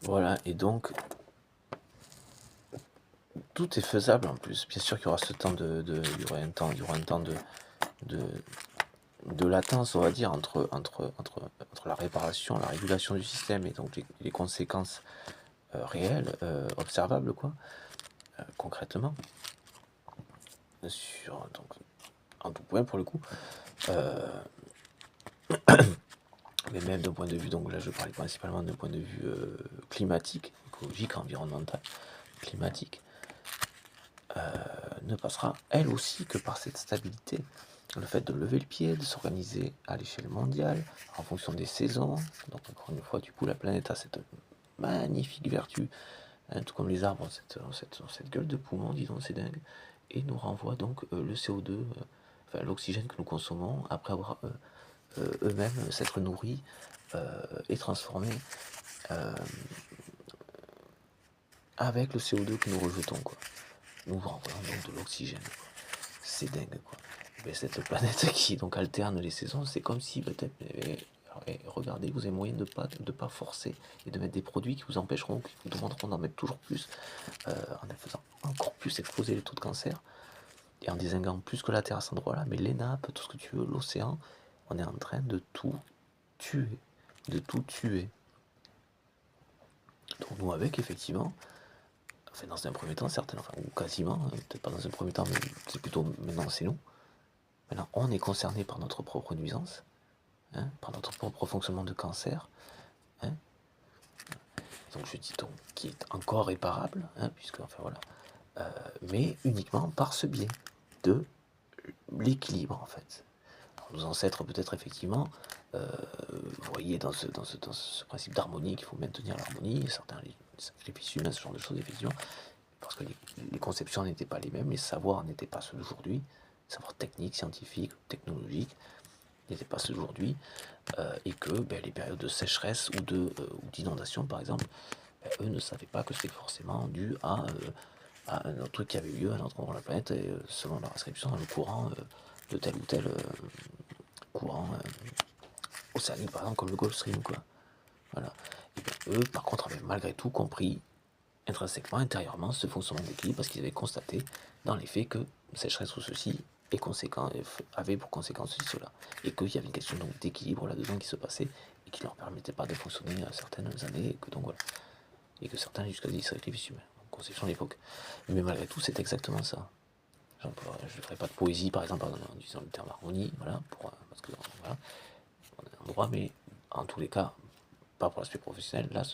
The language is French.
Voilà, et donc tout est faisable en plus. Bien sûr qu'il y aura ce temps il y aura un temps de, de latence, on va dire, entre la réparation, la régulation du système et donc les conséquences réelles, observables, quoi, concrètement, sur donc, en tout point pour le coup. Mais même d'un point de vue, donc là je parlais principalement d'un point de vue climatique, écologique, environnemental, climatique, ne passera elle aussi que par cette stabilité. Le fait de lever le pied, de s'organiser à l'échelle mondiale, en fonction des saisons. Donc encore une fois, du coup, la planète a cette magnifique vertu, hein, tout comme les arbres ont cette gueule de poumon, disons, c'est dingue, et nous renvoie donc le CO2, enfin l'oxygène que nous consommons, après avoir eux-mêmes s'être nourris et transformés avec le CO2 que nous rejetons, quoi. Nous renvoyons donc de l'oxygène, quoi. C'est dingue, quoi. Mais cette planète qui donc alterne les saisons, c'est comme si peut-être, regardez, vous avez moyen de pas forcer et de mettre des produits qui vous empêcheront, qui vous demanderont d'en mettre toujours plus, en faisant encore plus exploser les taux de cancer et en désinguant plus que la Terre à cet endroit-là. Mais les nappes, tout ce que tu veux, l'océan, on est en train de tout tuer, de tout tuer. Donc nous avec, effectivement, enfin dans un premier temps, certains, enfin, ou quasiment, hein, peut-être pas dans un premier temps, mais c'est plutôt maintenant c'est nous. Maintenant, on est concerné par notre propre nuisance, hein, par notre propre fonctionnement de cancer, hein, donc je dis donc qui est encore réparable, hein, puisque enfin voilà, mais uniquement par ce biais de l'équilibre en fait. Alors, nos ancêtres peut-être effectivement, vous voyez dans ce principe d'harmonie qu'il faut maintenir l'harmonie, certains les sacrifices humains, ce genre de choses effectivement, parce que les conceptions n'étaient pas les mêmes, les savoirs n'étaient pas ceux d'aujourd'hui, les savoirs techniques, scientifiques, technologiques n'étaient pas ceux d'aujourd'hui, et que les périodes de sécheresse ou d'inondation par exemple, eux ne savaient pas que c'était forcément dû à un autre truc qui avait eu lieu à un autre endroit de la planète, et selon leur inscription dans le courant de tel ou tel courant océanique, par exemple, comme le Gulf Stream, quoi. Voilà. Et bien, eux, par contre, avaient malgré tout compris intrinsèquement, intérieurement, ce fonctionnement d'équilibre, parce qu'ils avaient constaté dans les faits que sécheresse ou ceci est conséquent, avait pour conséquence ceci, cela. Et qu'il y avait une question donc d'équilibre là-dedans qui se passait et qui ne leur permettait pas de fonctionner à certaines années, et que donc voilà. Et que certains jusqu'à des sacrifices humains, conception de l'époque. Mais malgré tout, c'est exactement ça. Je ne ferai pas de poésie, par exemple, en disant le terme harmonie, voilà, parce que voilà, on a un droit, mais en tous les cas, pas pour l'aspect professionnel, là,